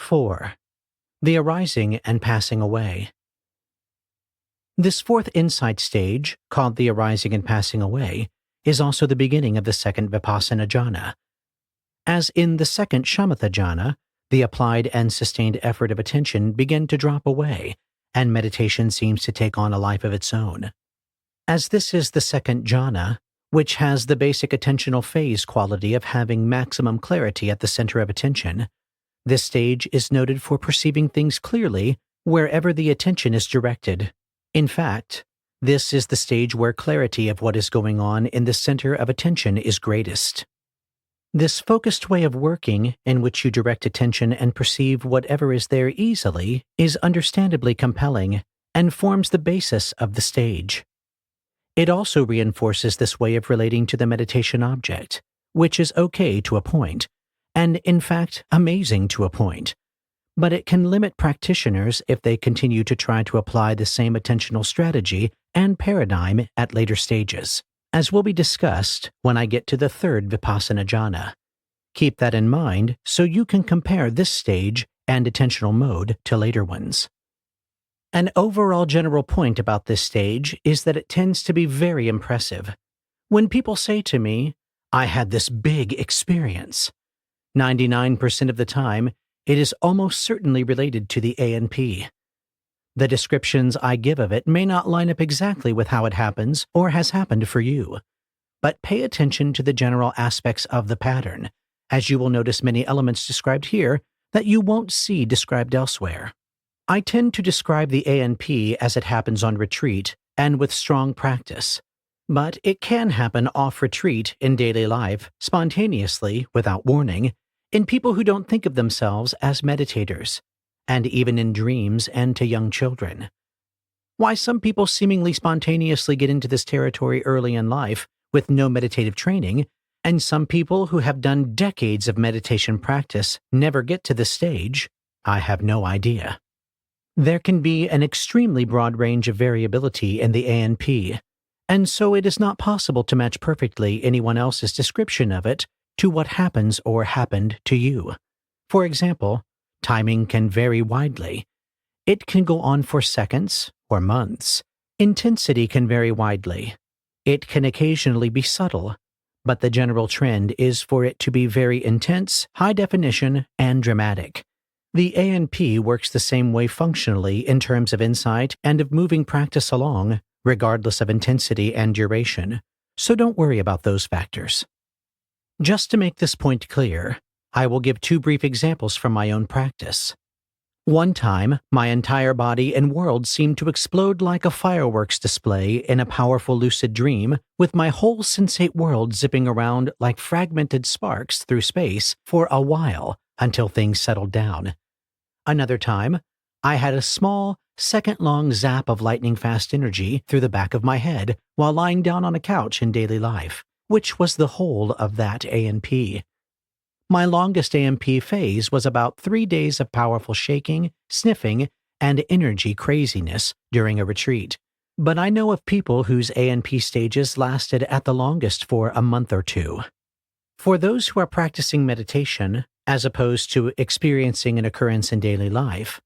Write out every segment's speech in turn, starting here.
4. The arising and passing away. This fourth insight stage, called the arising and passing away, is also the beginning of the second vipassana jhana. As in the second shamatha jhana, the applied and sustained effort of attention begin to drop away, and meditation seems to take on a life of its own. As this is the second jhana, which has the basic attentional phase quality of having maximum clarity at the center of attention, this stage is noted for perceiving things clearly wherever the attention is directed. In fact, this is the stage where clarity of what is going on in the center of attention is greatest. This focused way of working, in which you direct attention and perceive whatever is there easily, is understandably compelling and forms the basis of the stage. It also reinforces this way of relating to the meditation object, which is okay to a point, and in fact amazing to a point. But it can limit practitioners if they continue to try to apply the same attentional strategy and paradigm at later stages, as will be discussed when I get to the third vipassana jhana. Keep that in mind so you can compare this stage and attentional mode to later ones. An overall general point about this stage is that it tends to be very impressive. When people say to me, "I had this big experience," 99% of the time, it is almost certainly related to the ANP. The descriptions I give of it may not line up exactly with how it happens or has happened for you, but pay attention to the general aspects of the pattern, as you will notice many elements described here that you won't see described elsewhere. I tend to describe the ANP as it happens on retreat and with strong practice, but it can happen off retreat in daily life, spontaneously, without warning, in people who don't think of themselves as meditators, and even in dreams and to young children. Why some people seemingly spontaneously get into this territory early in life with no meditative training, and some people who have done decades of meditation practice never get to this stage, I have no idea. There can be an extremely broad range of variability in the ANP, and so it is not possible to match perfectly anyone else's description of it to what happens or happened to you. For example, timing can vary widely. It can go on for seconds or months. Intensity can vary widely. It can occasionally be subtle, but the general trend is for it to be very intense, high definition, and dramatic. The ANP works the same way functionally in terms of insight and of moving practice along, regardless of intensity and duration, so don't worry about those factors. Just to make this point clear, I will give two brief examples from my own practice. One time, my entire body and world seemed to explode like a fireworks display in a powerful lucid dream, with my whole sensate world zipping around like fragmented sparks through space for a while until things settled down. Another time, I had a small, second-long zap of lightning-fast energy through the back of my head while lying down on a couch in daily life, which was the whole of that ANP. My longest ANP phase was about 3 days of powerful shaking, sniffing, and energy craziness during a retreat, but I know of people whose ANP stages lasted at the longest for a month or two. For those who are practicing meditation, as opposed to experiencing an occurrence in daily life,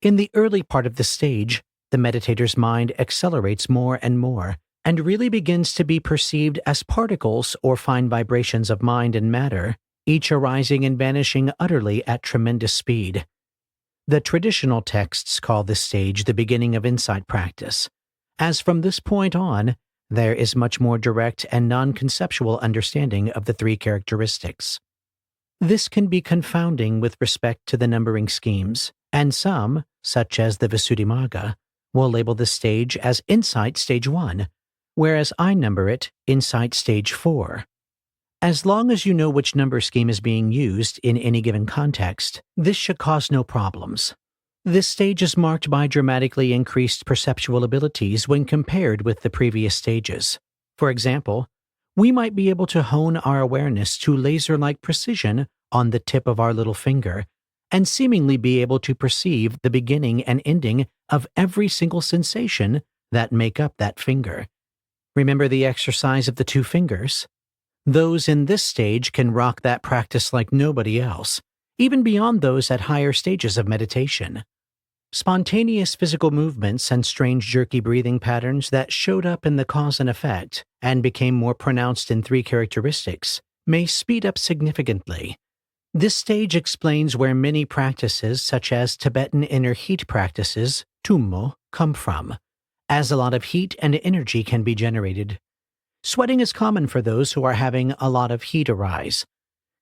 in the early part of the stage, the meditator's mind accelerates more and more, and really begins to be perceived as particles or fine vibrations of mind and matter, each arising and vanishing utterly at tremendous speed. The traditional texts call this stage the beginning of insight practice, as from this point on, there is much more direct and non-conceptual understanding of the three characteristics. This can be confounding with respect to the numbering schemes, and some, such as the Visuddhimagga, will label this stage as Insight Stage 1, whereas I number it Insight Stage 4. As long as you know which number scheme is being used in any given context, this should cause no problems. This stage is marked by dramatically increased perceptual abilities when compared with the previous stages. For example, we might be able to hone our awareness to laser-like precision on the tip of our little finger, and seemingly be able to perceive the beginning and ending of every single sensation that make up that finger. Remember the exercise of the 2 fingers? Those in this stage can rock that practice like nobody else, even beyond those at higher stages of meditation. Spontaneous physical movements and strange jerky breathing patterns that showed up in the cause and effect and became more pronounced in 3 characteristics may speed up significantly. This stage explains where many practices, such as Tibetan inner heat practices, tummo, come from, as a lot of heat and energy can be generated. Sweating is common for those who are having a lot of heat arise.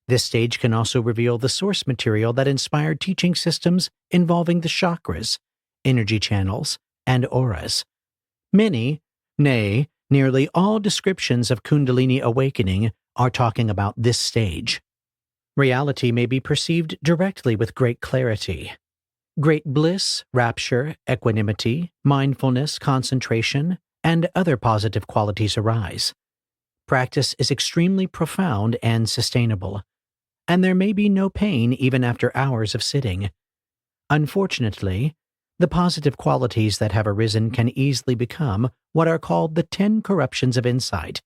This stage can also reveal the source material that inspired teaching systems involving the chakras, energy channels, and auras. Many, nay, nearly all descriptions of Kundalini awakening are talking about this stage. Reality may be perceived directly with great clarity. Great bliss, rapture, equanimity, mindfulness, concentration, and other positive qualities arise. Practice is extremely profound and sustainable, and there may be no pain even after hours of sitting. Unfortunately, the positive qualities that have arisen can easily become what are called the 10 corruptions of insight,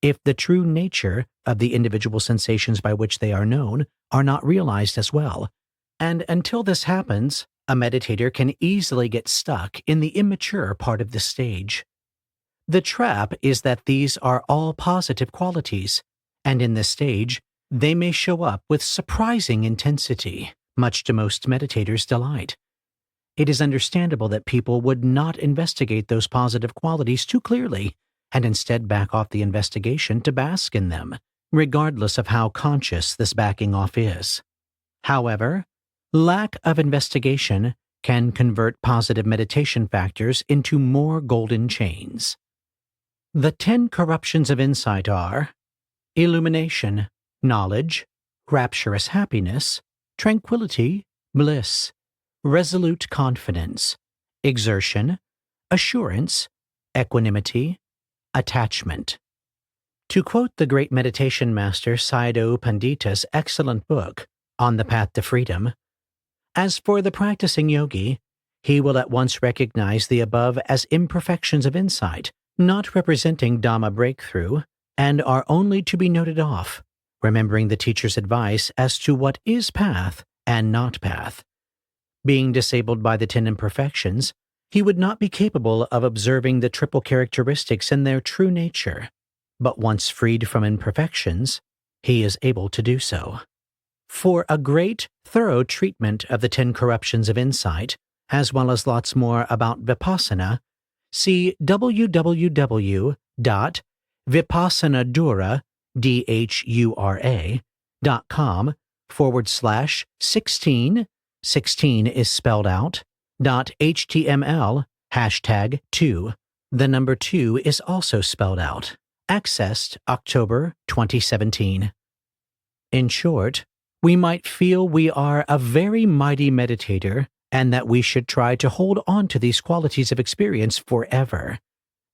if the true nature of the individual sensations by which they are known are not realized as well. And until this happens, a meditator can easily get stuck in the immature part of this stage. The trap is that these are all positive qualities, and in this stage, they may show up with surprising intensity, much to most meditators' delight. It is understandable that people would not investigate those positive qualities too clearly, and instead back off the investigation to bask in them, regardless of how conscious this backing off is. However, lack of investigation can convert positive meditation factors into more golden chains. The 10 corruptions of insight are illumination, knowledge, rapturous happiness, tranquility, bliss, resolute confidence, exertion, assurance, equanimity, attachment. To quote the great meditation master Sayadaw Pandita's excellent book, On the Path to Freedom, as for the practicing yogi, he will at once recognize the above as imperfections of insight, not representing Dhamma breakthrough, and are only to be noted off, remembering the teacher's advice as to what is path and not path. Being disabled by the 10 imperfections, he would not be capable of observing the triple characteristics in their true nature, but once freed from imperfections, he is able to do so. For a great, thorough treatment of the 10 corruptions of insight, as well as lots more about vipassana, see www.vipassanadura.com/16, 16 is spelled out, .html, #2, the number 2 is also spelled out, accessed October 2017. In short, we might feel we are a very mighty meditator and that we should try to hold on to these qualities of experience forever.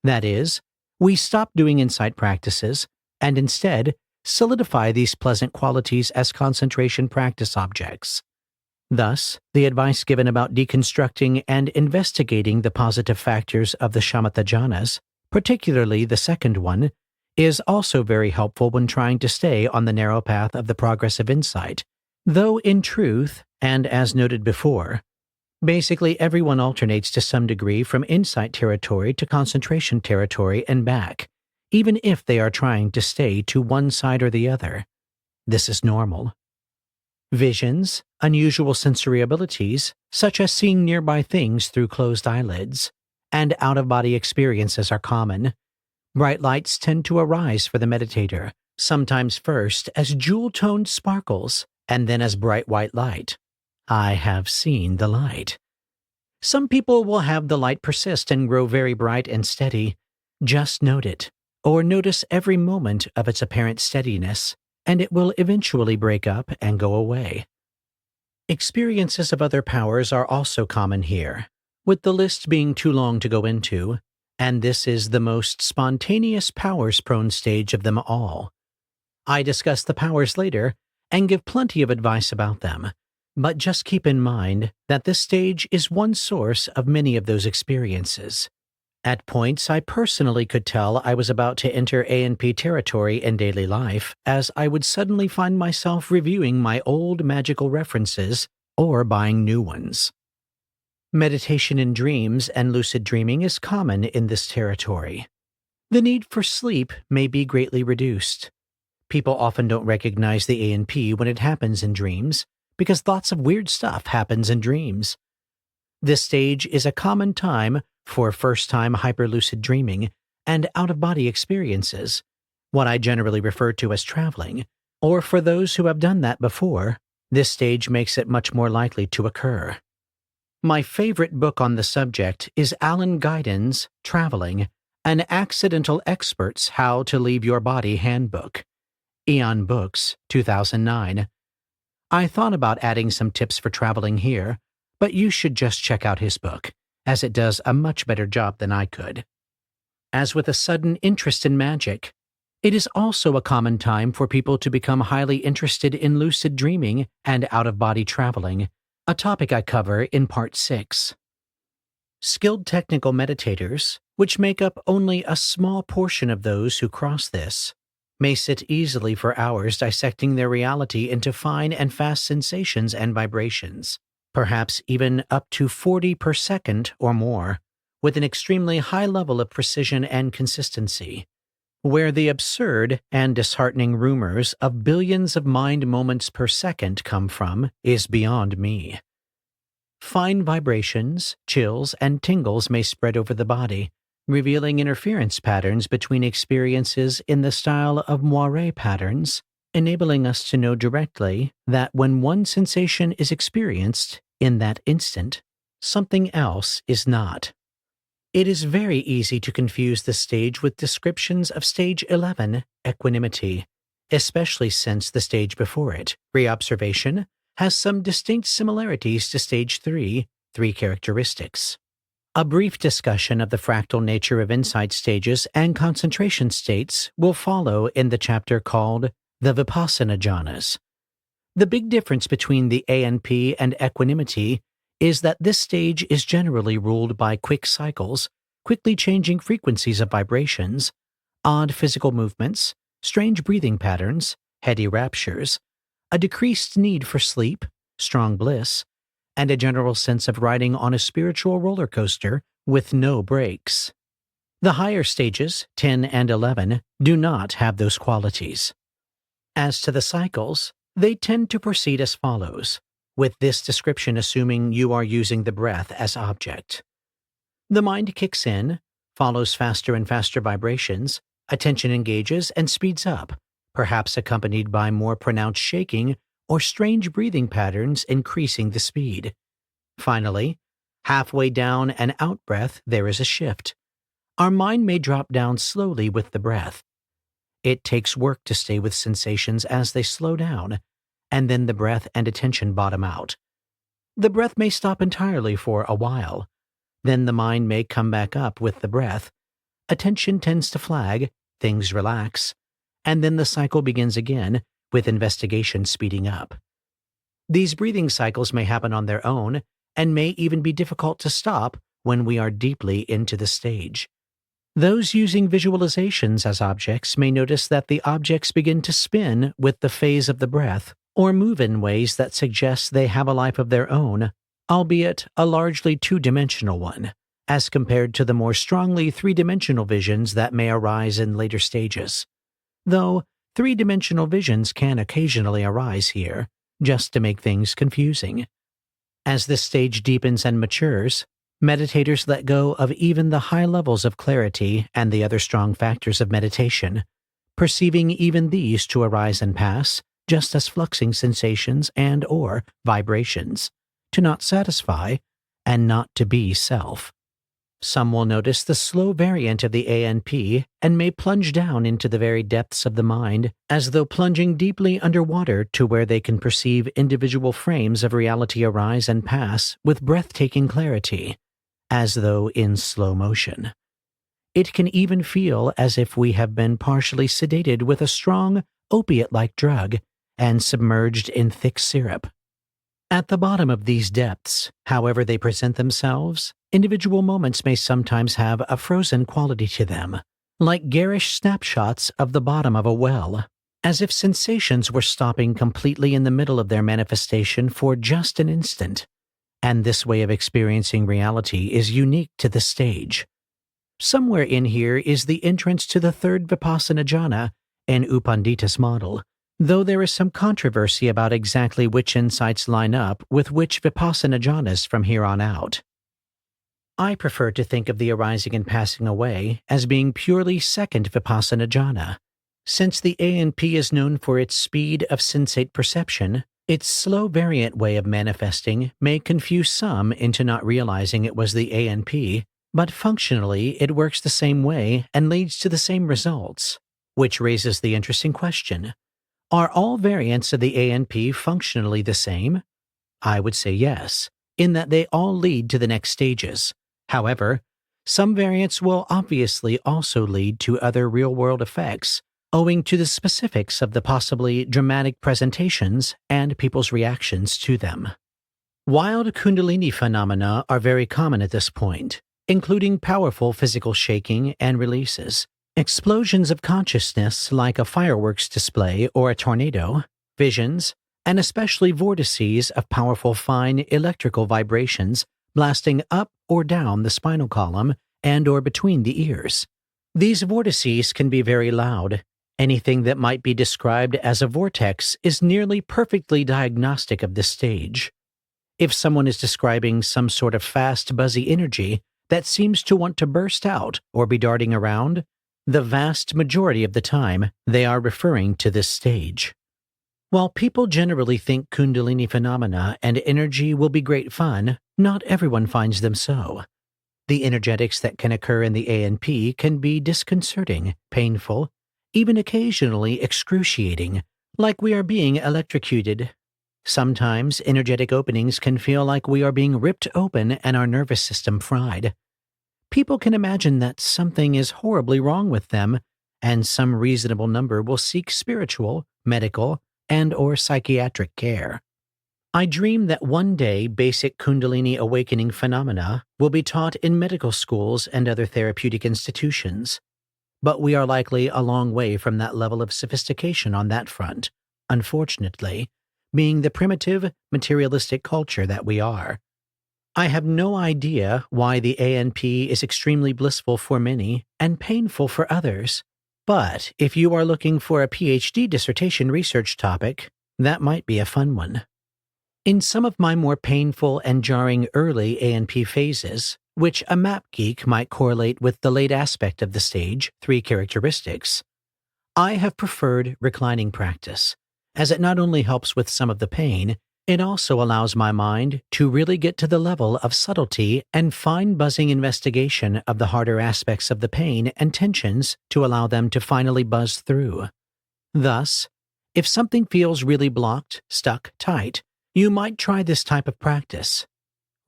That is, we stop doing insight practices and instead solidify these pleasant qualities as concentration practice objects. Thus, the advice given about deconstructing and investigating the positive factors of the shamatha jhanas, particularly the second one, is also very helpful when trying to stay on the narrow path of the progress of insight, though in truth, and as noted before, basically everyone alternates to some degree from insight territory to concentration territory and back, even if they are trying to stay to one side or the other. This is normal. Visions, unusual sensory abilities, such as seeing nearby things through closed eyelids, and out-of-body experiences are common. Bright lights tend to arise for the meditator, sometimes first as jewel-toned sparkles, and then as bright white light. I have seen the light. Some people will have the light persist and grow very bright and steady. Just note it, or notice every moment of its apparent steadiness, and it will eventually break up and go away. Experiences of other powers are also common here, with the list being too long to go into, and this is the most spontaneous powers-prone stage of them all. I discuss the powers later and give plenty of advice about them, but just keep in mind that this stage is one source of many of those experiences. At points, I personally could tell I was about to enter ANP territory in daily life, as I would suddenly find myself reviewing my old magical references or buying new ones. Meditation in dreams and lucid dreaming is common in this territory. The need for sleep may be greatly reduced. People often don't recognize the ANP when it happens in dreams, because lots of weird stuff happens in dreams. This stage is a common time for first-time hyperlucid dreaming and out-of-body experiences, what I generally refer to as traveling, or for those who have done that before, this stage makes it much more likely to occur. My favorite book on the subject is Alan Guyden's Traveling, an Accidental Expert's How to Leave Your Body Handbook. Eon Books, 2009. I thought about adding some tips for traveling here, but you should just check out his book, as it does a much better job than I could. As with a sudden interest in magic, it is also a common time for people to become highly interested in lucid dreaming and out-of-body traveling, a topic I cover in Part 6. Skilled technical meditators, which make up only a small portion of those who cross this, may sit easily for hours dissecting their reality into fine and fast sensations and vibrations, perhaps even up to 40 per second or more, with an extremely high level of precision and consistency. Where the absurd and disheartening rumors of billions of mind moments per second come from is beyond me. Fine vibrations, chills, and tingles may spread over the body, revealing interference patterns between experiences in the style of moire patterns, enabling us to know directly that when one sensation is experienced in that instant, something else is not. It is very easy to confuse the stage with descriptions of Stage 11, equanimity, especially since the stage before it, reobservation, has some distinct similarities to Stage 3, three characteristics. A brief discussion of the fractal nature of insight stages and concentration states will follow in the chapter called The Vipassana Jhanas. The big difference between the ANP and equanimity is that this stage is generally ruled by quick cycles, quickly changing frequencies of vibrations, odd physical movements, strange breathing patterns, heady raptures, a decreased need for sleep, strong bliss, and a general sense of riding on a spiritual roller coaster with no brakes. The higher stages, 10 and 11, do not have those qualities. As to the cycles, they tend to proceed as follows, with this description assuming you are using the breath as object. The mind kicks in, follows faster and faster vibrations, attention engages and speeds up, perhaps accompanied by more pronounced shaking or strange breathing patterns increasing the speed. Finally, halfway down an out-breath, there is a shift. Our mind may drop down slowly with the breath. It takes work to stay with sensations as they slow down, and then the breath and attention bottom out. The breath may stop entirely for a while. Then the mind may come back up with the breath. Attention tends to flag, things relax, and then the cycle begins again, with investigation speeding up. These breathing cycles may happen on their own, and may even be difficult to stop when we are deeply into the stage. Those using visualizations as objects may notice that the objects begin to spin with the phase of the breath, or move in ways that suggest they have a life of their own, albeit a largely two-dimensional one, as compared to the more strongly three-dimensional visions that may arise in later stages. Though three-dimensional visions can occasionally arise here, just to make things confusing. As this stage deepens and matures, meditators let go of even the high levels of clarity and the other strong factors of meditation, perceiving even these to arise and pass just as fluxing sensations and or vibrations, to not satisfy and not to be self. Some will notice the slow variant of the ANP and may plunge down into the very depths of the mind as though plunging deeply underwater to where they can perceive individual frames of reality arise and pass with breathtaking clarity, as though in slow motion. It can even feel as if we have been partially sedated with a strong, opiate-like drug and submerged in thick syrup. At the bottom of these depths, however they present themselves, individual moments may sometimes have a frozen quality to them, like garish snapshots of the bottom of a well, as if sensations were stopping completely in the middle of their manifestation for just an instant. And this way of experiencing reality is unique to the stage. Somewhere in here is the entrance to the third vipassana jhana, an Upandita's model, though there is some controversy about exactly which insights line up with which vipassana jhanas from here on out. I prefer to think of the arising and passing away as being purely second vipassana jhana. Since the ANP is known for its speed of sensate perception, its slow variant way of manifesting may confuse some into not realizing it was the ANP, but functionally it works the same way and leads to the same results, which raises the interesting question. Are all variants of the ANP functionally the same? I would say yes, in that they all lead to the next stages. However, some variants will obviously also lead to other real-world effects, owing to the specifics of the possibly dramatic presentations and people's reactions to them. Wild Kundalini phenomena are very common at this point, including powerful physical shaking and releases, explosions of consciousness like a fireworks display or a tornado, visions, and especially vortices of powerful fine electrical vibrations blasting up or down the spinal column and or between the ears. These vortices can be very loud. Anything that might be described as a vortex is nearly perfectly diagnostic of this stage. If someone is describing some sort of fast, buzzy energy that seems to want to burst out or be darting around, the vast majority of the time they are referring to this stage. While people generally think Kundalini phenomena and energy will be great fun, not everyone finds them so. The energetics that can occur in the ANP can be disconcerting, painful, even occasionally excruciating, like we are being electrocuted. Sometimes energetic openings can feel like we are being ripped open and our nervous system fried. People can imagine that something is horribly wrong with them, and some reasonable number will seek spiritual, medical, and or psychiatric care. I dream that one day basic Kundalini awakening phenomena will be taught in medical schools and other therapeutic institutions. But we are likely a long way from that level of sophistication on that front, unfortunately, being the primitive, materialistic culture that we are. I have no idea why the ANP is extremely blissful for many and painful for others, but if you are looking for a PhD dissertation research topic, that might be a fun one. In some of my more painful and jarring early ANP phases, which a map geek might correlate with the late aspect of the stage, 3 characteristics, I have preferred reclining practice, as it not only helps with some of the pain, it also allows my mind to really get to the level of subtlety and fine buzzing investigation of the harder aspects of the pain and tensions to allow them to finally buzz through. Thus, if something feels really blocked, stuck, tight, you might try this type of practice.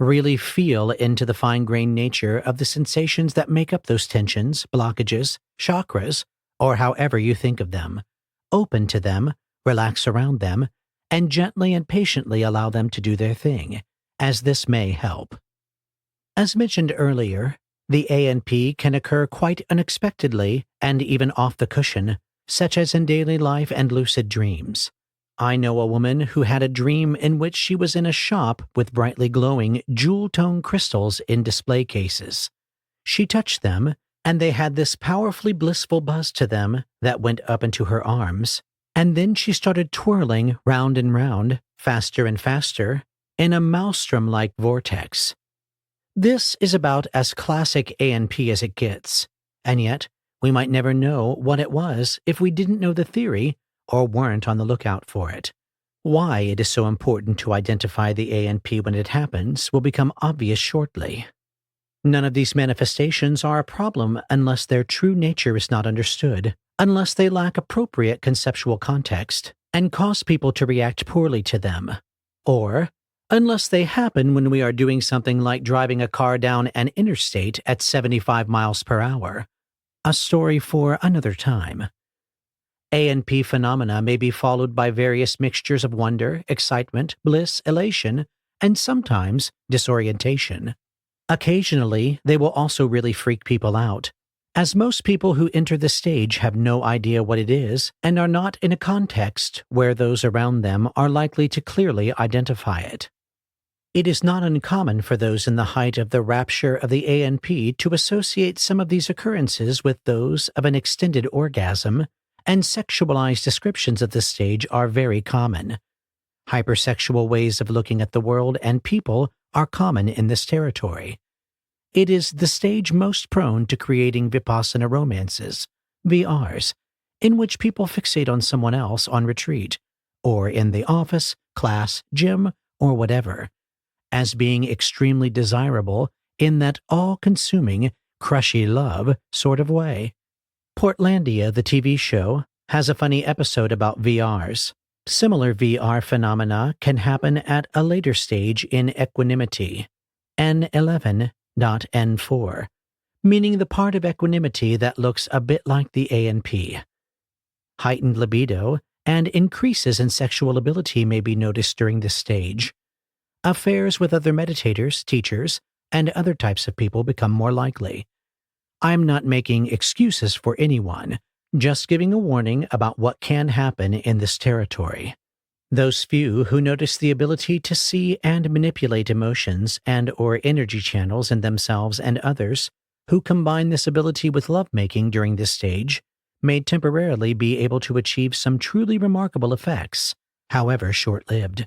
Really feel into the fine-grained nature of the sensations that make up those tensions, blockages, chakras, or however you think of them. Open to them, relax around them, and gently and patiently allow them to do their thing, as this may help. As mentioned earlier, the ANP can occur quite unexpectedly and even off the cushion, such as in daily life and lucid dreams. I know a woman who had a dream in which she was in a shop with brightly glowing jewel-tone crystals in display cases. She touched them, and they had this powerfully blissful buzz to them that went up into her arms, and then she started twirling round and round, faster and faster, in a maelstrom-like vortex. This is about as classic ANP as it gets, and yet we might never know what it was if we didn't know the theory or weren't on the lookout for it. Why it is so important to identify the ANP when it happens will become obvious shortly. None of these manifestations are a problem unless their true nature is not understood, unless they lack appropriate conceptual context and cause people to react poorly to them, or unless they happen when we are doing something like driving a car down an interstate at 75 miles per hour. A story for another time. ANP phenomena may be followed by various mixtures of wonder, excitement, bliss, elation, and sometimes disorientation. Occasionally, they will also really freak people out, as most people who enter the stage have no idea what it is and are not in a context where those around them are likely to clearly identify it. It is not uncommon for those in the height of the rapture of the ANP to associate some of these occurrences with those of an extended orgasm, and sexualized descriptions of this stage are very common. Hypersexual ways of looking at the world and people are common in this territory. It is the stage most prone to creating vipassana romances, VRs, in which people fixate on someone else on retreat, or in the office, class, gym, or whatever, as being extremely desirable in that all-consuming, crushy love sort of way. Portlandia, the TV show, has a funny episode about VRs. Similar VR phenomena can happen at a later stage in equanimity, N11.N4, meaning the part of equanimity that looks a bit like the ANP. Heightened libido and increases in sexual ability may be noticed during this stage. Affairs with other meditators, teachers, and other types of people become more likely. I'm not making excuses for anyone, just giving a warning about what can happen in this territory. Those few who notice the ability to see and manipulate emotions and/or energy channels in themselves and others, who combine this ability with lovemaking during this stage, may temporarily be able to achieve some truly remarkable effects, however short-lived.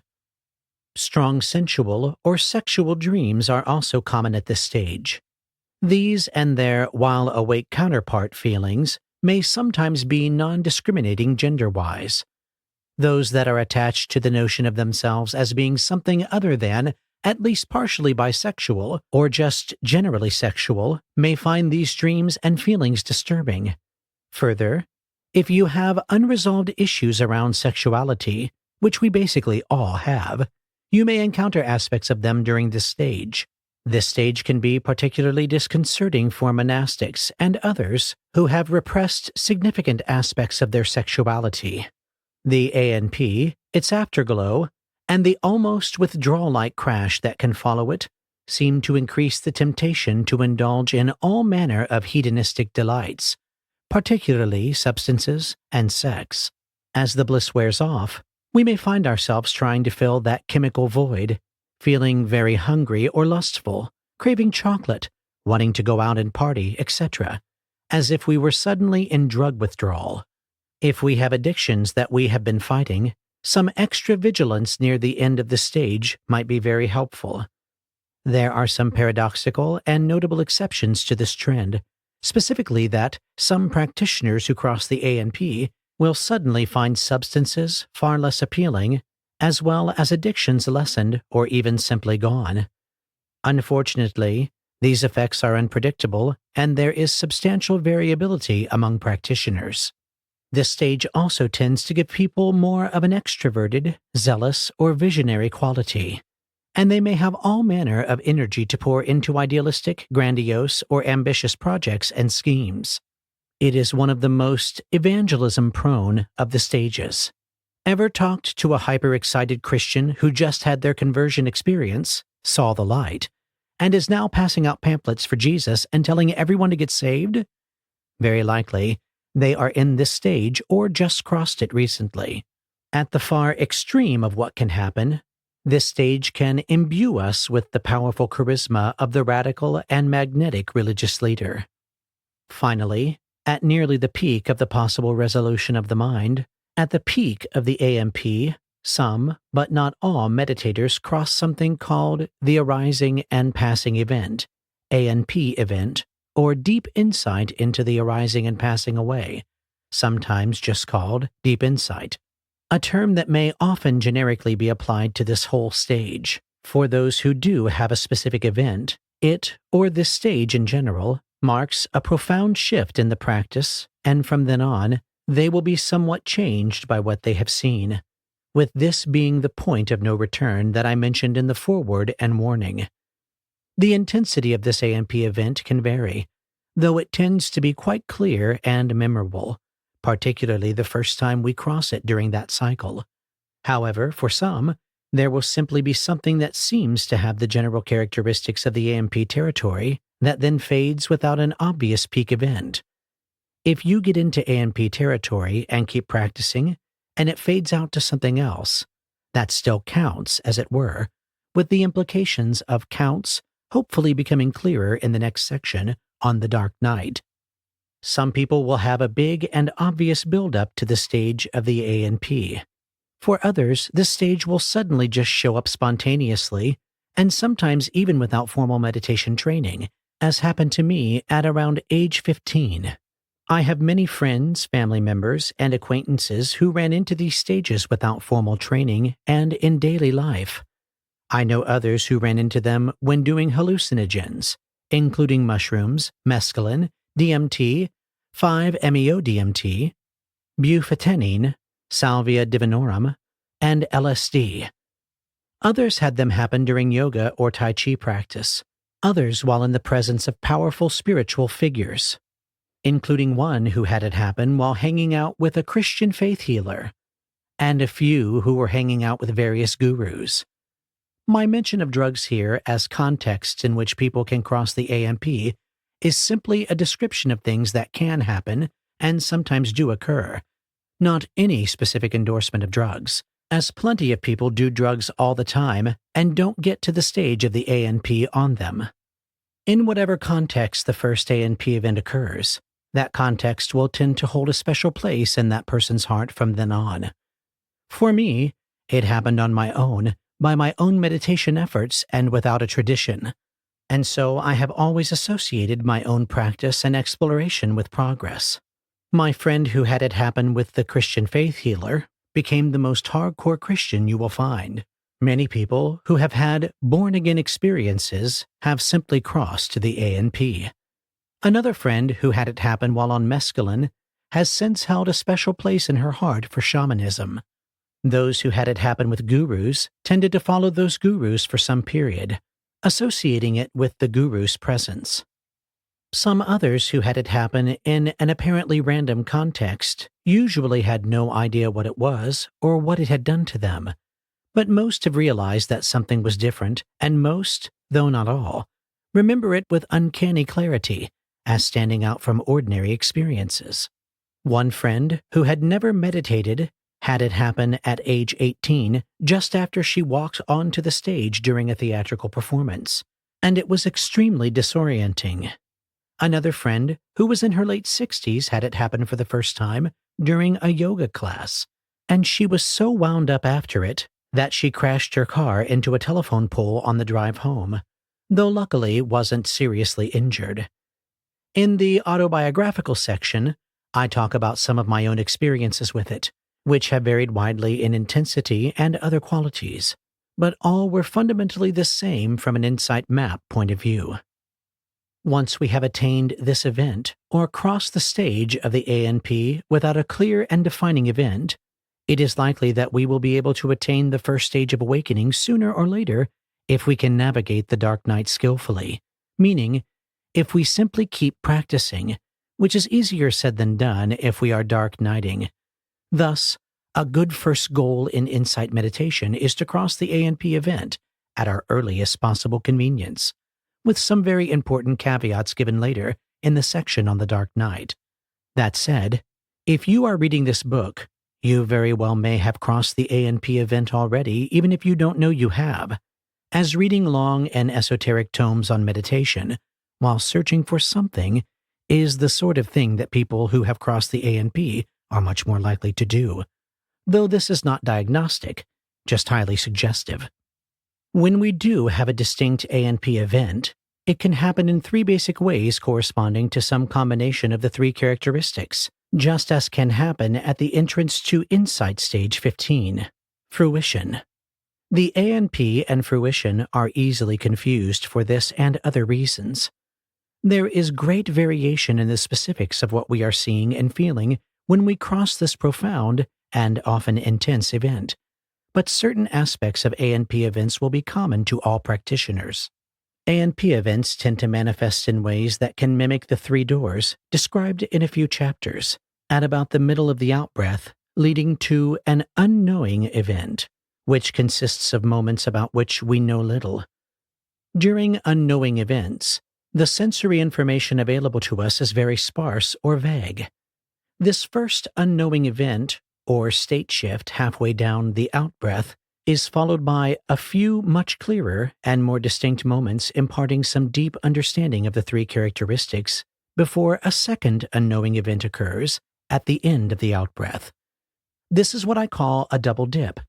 Strong sensual or sexual dreams are also common at this stage. These and their while-awake counterpart feelings may sometimes be non-discriminating gender-wise. Those that are attached to the notion of themselves as being something other than, at least partially bisexual, or just generally sexual, may find these dreams and feelings disturbing. Further, if you have unresolved issues around sexuality, which we basically all have, you may encounter aspects of them during this stage. This stage can be particularly disconcerting for monastics and others who have repressed significant aspects of their sexuality. The ANP, its afterglow, and the almost withdrawal-like crash that can follow it seem to increase the temptation to indulge in all manner of hedonistic delights, particularly substances and sex. As the bliss wears off, we may find ourselves trying to fill that chemical void, feeling very hungry or lustful, craving chocolate, wanting to go out and party, etc., as if we were suddenly in drug withdrawal. If we have addictions that we have been fighting, some extra vigilance near the end of the stage might be very helpful. There are some paradoxical and notable exceptions to this trend, specifically that some practitioners who cross the ANP will suddenly find substances far less appealing, as well as addictions lessened or even simply gone. Unfortunately, these effects are unpredictable and there is substantial variability among practitioners. This stage also tends to give people more of an extroverted, zealous, or visionary quality, and they may have all manner of energy to pour into idealistic, grandiose, or ambitious projects and schemes. It is one of the most evangelism-prone of the stages. Ever talked to a hyper-excited Christian who just had their conversion experience, saw the light, and is now passing out pamphlets for Jesus and telling everyone to get saved? Very likely, they are in this stage or just crossed it recently. At the far extreme of what can happen, this stage can imbue us with the powerful charisma of the radical and magnetic religious leader. Finally, at nearly the peak of the possible resolution of the mind, at the peak of the AMP, some, but not all, meditators cross something called the arising and passing event, ANP event, or deep insight into the arising and passing away, sometimes just called deep insight, a term that may often generically be applied to this whole stage. For those who do have a specific event, it, or this stage in general, marks a profound shift in the practice, and from then on, they will be somewhat changed by what they have seen, with this being the point of no return that I mentioned in the foreword and warning. The intensity of this AMP event can vary, though it tends to be quite clear and memorable, particularly the first time we cross it during that cycle. However, for some, there will simply be something that seems to have the general characteristics of the AMP territory that then fades without an obvious peak event. If you get into AMP territory and keep practicing, and it fades out to something else, that still counts, as it were, with the implications of counts hopefully becoming clearer in the next section on the dark night. Some people will have a big and obvious build-up to the stage of the ANP. For others, this stage will suddenly just show up spontaneously, and sometimes even without formal meditation training, as happened to me at around age 15. I have many friends, family members, and acquaintances who ran into these stages without formal training and in daily life. I know others who ran into them when doing hallucinogens, including mushrooms, mescaline, DMT, 5-MeO-DMT, bufotenine, salvia divinorum, and LSD. Others had them happen during yoga or Tai Chi practice, others while in the presence of powerful spiritual figures, including one who had it happen while hanging out with a Christian faith healer, and a few who were hanging out with various gurus. My mention of drugs here as contexts in which people can cross the AMP is simply a description of things that can happen and sometimes do occur, not any specific endorsement of drugs, as plenty of people do drugs all the time and don't get to the stage of the ANP on them. In whatever context the first ANP event occurs, that context will tend to hold a special place in that person's heart from then on. For me, it happened on my own, by my own meditation efforts and without a tradition, and so I have always associated my own practice and exploration with progress. My friend who had it happen with the Christian faith healer became the most hardcore Christian you will find. Many people who have had born-again experiences have simply crossed the ANP. Another friend who had it happen while on mescaline has since held a special place in her heart for shamanism. Those who had it happen with gurus tended to follow those gurus for some period, associating it with the guru's presence. Some others who had it happen in an apparently random context usually had no idea what it was or what it had done to them, but most have realized that something was different, and most, though not all, remember it with uncanny clarity as standing out from ordinary experiences. One friend who had never meditated had it happen at age 18 just after she walked onto the stage during a theatrical performance, and it was extremely disorienting. Another friend who was in her late 60s had it happen for the first time during a yoga class, and she was so wound up after it that she crashed her car into a telephone pole on the drive home, though luckily wasn't seriously injured. In the autobiographical section, I talk about some of my own experiences with it, which have varied widely in intensity and other qualities, but all were fundamentally the same from an insight map point of view. Once we have attained this event, or crossed the stage of the ANP without a clear and defining event, it is likely that we will be able to attain the first stage of awakening sooner or later if we can navigate the dark night skillfully, meaning if we simply keep practicing, which is easier said than done if we are dark nighting. Thus, a good first goal in insight meditation is to cross the ANP event at our earliest possible convenience, with some very important caveats given later in the section on the dark night. That said, if you are reading this book, you very well may have crossed the ANP event already, even if you don't know you have, as reading long and esoteric tomes on meditation while searching for something is the sort of thing that people who have crossed the ANP are much more likely to do, though this is not diagnostic, just highly suggestive. When we do have a distinct ANP event, it can happen in three basic ways corresponding to some combination of the three characteristics, just as can happen at the entrance to Insight Stage 15, Fruition. The ANP and fruition are easily confused for this and other reasons. There is great variation in the specifics of what we are seeing and feeling when we cross this profound and often intense event, but certain aspects of ANP events will be common to all practitioners. ANP events tend to manifest in ways that can mimic the three doors described in a few chapters, at about the middle of the out-breath, leading to an unknowing event, which consists of moments about which we know little. During unknowing events, the sensory information available to us is very sparse or vague. This first unknowing event, or state shift halfway down the out-breath, is followed by a few much clearer and more distinct moments imparting some deep understanding of the three characteristics before a second unknowing event occurs at the end of the out-breath. This is what I call a double dip,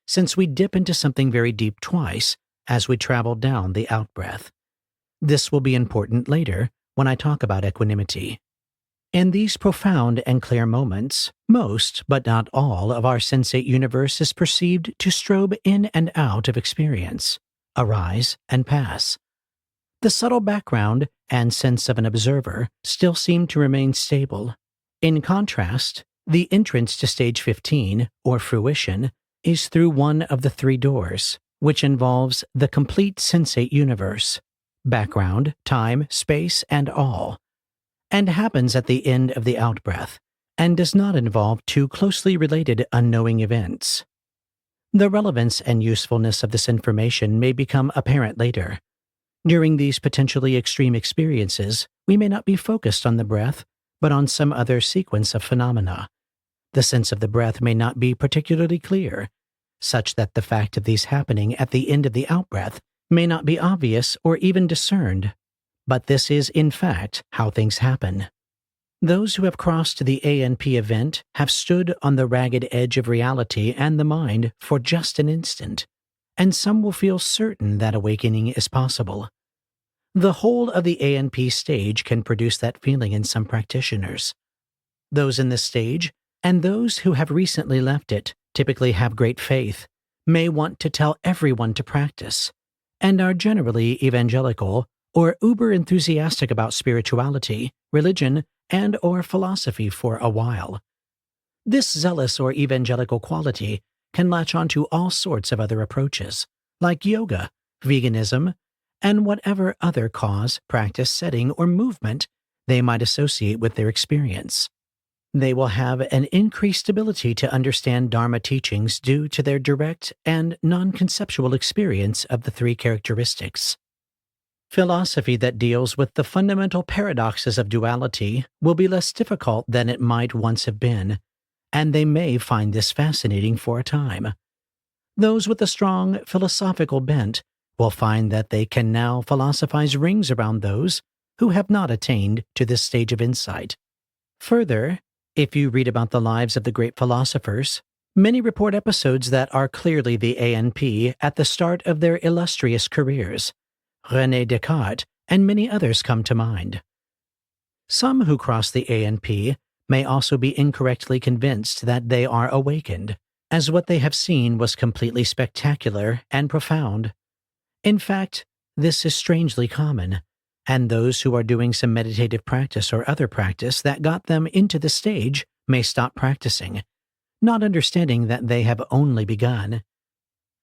since we dip into something very deep twice as we travel down the out-breath. This will be important later when I talk about equanimity. In these profound and clear moments, most, but not all, of our sensate universe is perceived to strobe in and out of experience, arise and pass. The subtle background and sense of an observer still seem to remain stable. In contrast, the entrance to stage 15, or fruition, is through one of the three doors, which involves the complete sensate universe, background, time, space, and all, and happens at the end of the out-breath, and does not involve two closely related unknowing events. The relevance and usefulness of this information may become apparent later. During these potentially extreme experiences, we may not be focused on the breath, but on some other sequence of phenomena. The sense of the breath may not be particularly clear, such that the fact of these happening at the end of the out-breath may not be obvious or even discerned. But this is, in fact, how things happen. Those who have crossed the ANP event have stood on the ragged edge of reality and the mind for just an instant, and some will feel certain that awakening is possible. The whole of the ANP stage can produce that feeling in some practitioners. Those in this stage, and those who have recently left it, typically have great faith, may want to tell everyone to practice, and are generally evangelical or uber-enthusiastic about spirituality, religion, and/or philosophy for a while. This zealous or evangelical quality can latch onto all sorts of other approaches, like yoga, veganism, and whatever other cause, practice, setting, or movement they might associate with their experience. They will have an increased ability to understand Dharma teachings due to their direct and non-conceptual experience of the three characteristics. Philosophy that deals with the fundamental paradoxes of duality will be less difficult than it might once have been, and they may find this fascinating for a time. Those with a strong philosophical bent will find that they can now philosophize rings around those who have not attained to this stage of insight. Further, if you read about the lives of the great philosophers, many report episodes that are clearly the ANP at the start of their illustrious careers. René Descartes and many others come to mind. Some who cross the ANP may also be incorrectly convinced that they are awakened, as what they have seen was completely spectacular and profound. In fact, this is strangely common, and those who are doing some meditative practice or other practice that got them into the stage may stop practicing, not understanding that they have only begun.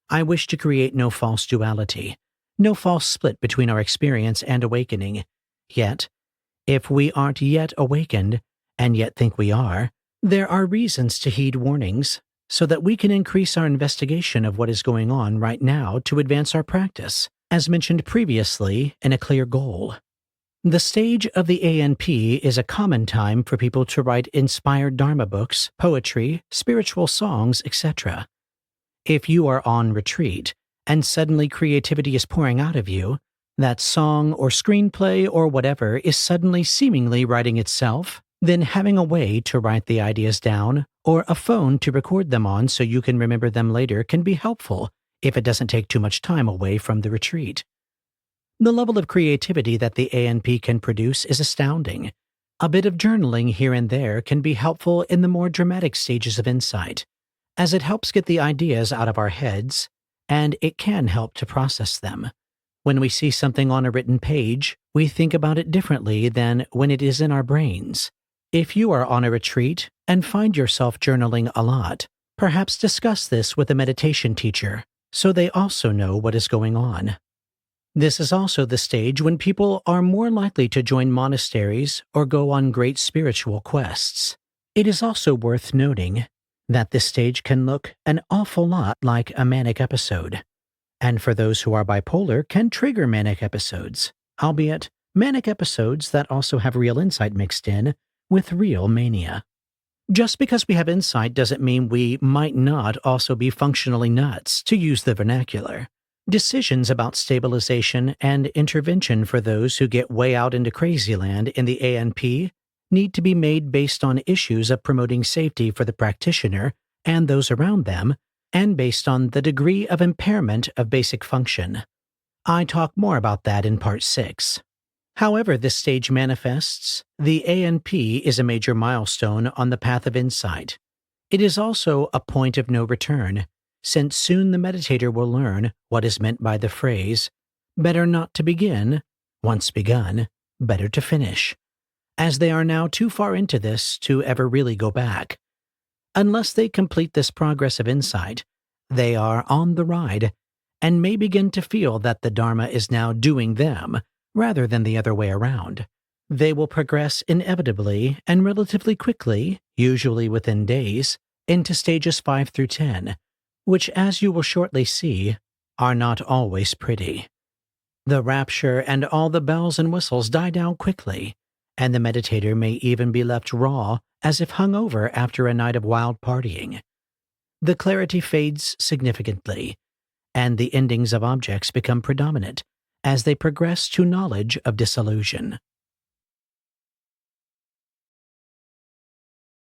I wish to create no false duality, no false split between our experience and awakening. Yet, if we aren't yet awakened, and yet think we are, there are reasons to heed warnings, so that we can increase our investigation of what is going on right now to advance our practice, as mentioned previously, in a clear goal. The stage of the ANP is a common time for people to write inspired Dharma books, poetry, spiritual songs, etc. If you are on retreat, and suddenly creativity is pouring out of you, that song or screenplay or whatever is suddenly seemingly writing itself, then having a way to write the ideas down or a phone to record them on so you can remember them later can be helpful if it doesn't take too much time away from the retreat. The level of creativity that the ANP can produce is astounding. A bit of journaling here and there can be helpful in the more dramatic stages of insight, as it helps get the ideas out of our heads, and it can help to process them. When we see something on a written page, we think about it differently than when it is in our brains. If you are on a retreat and find yourself journaling a lot, perhaps discuss this with a meditation teacher, so they also know what is going on. This is also the stage when people are more likely to join monasteries or go on great spiritual quests. It is also worth noting that this stage can look an awful lot like a manic episode, and for those who are bipolar can trigger manic episodes, albeit manic episodes that also have real insight mixed in with real mania. Just because we have insight doesn't mean we might not also be functionally nuts, to use the vernacular. Decisions about stabilization and intervention for those who get way out into crazy land in the ANP need to be made based on issues of promoting safety for the practitioner and those around them, and based on the degree of impairment of basic function. I talk more about that in Part 6. However this stage manifests, the ANP is a major milestone on the path of insight. It is also a point of no return, since soon the meditator will learn what is meant by the phrase, better not to begin, once begun, better to finish, as they are now too far into this to ever really go back. Unless they complete this progress of insight, they are on the ride and may begin to feel that the Dharma is now doing them rather than the other way around. They will progress inevitably and relatively quickly, usually within days, into stages 5 through 10, which, as you will shortly see, are not always pretty. The rapture and all the bells and whistles die down quickly, and the meditator may even be left raw as if hung over after a night of wild partying. The clarity fades significantly, and the endings of objects become predominant as they progress to knowledge of disillusion.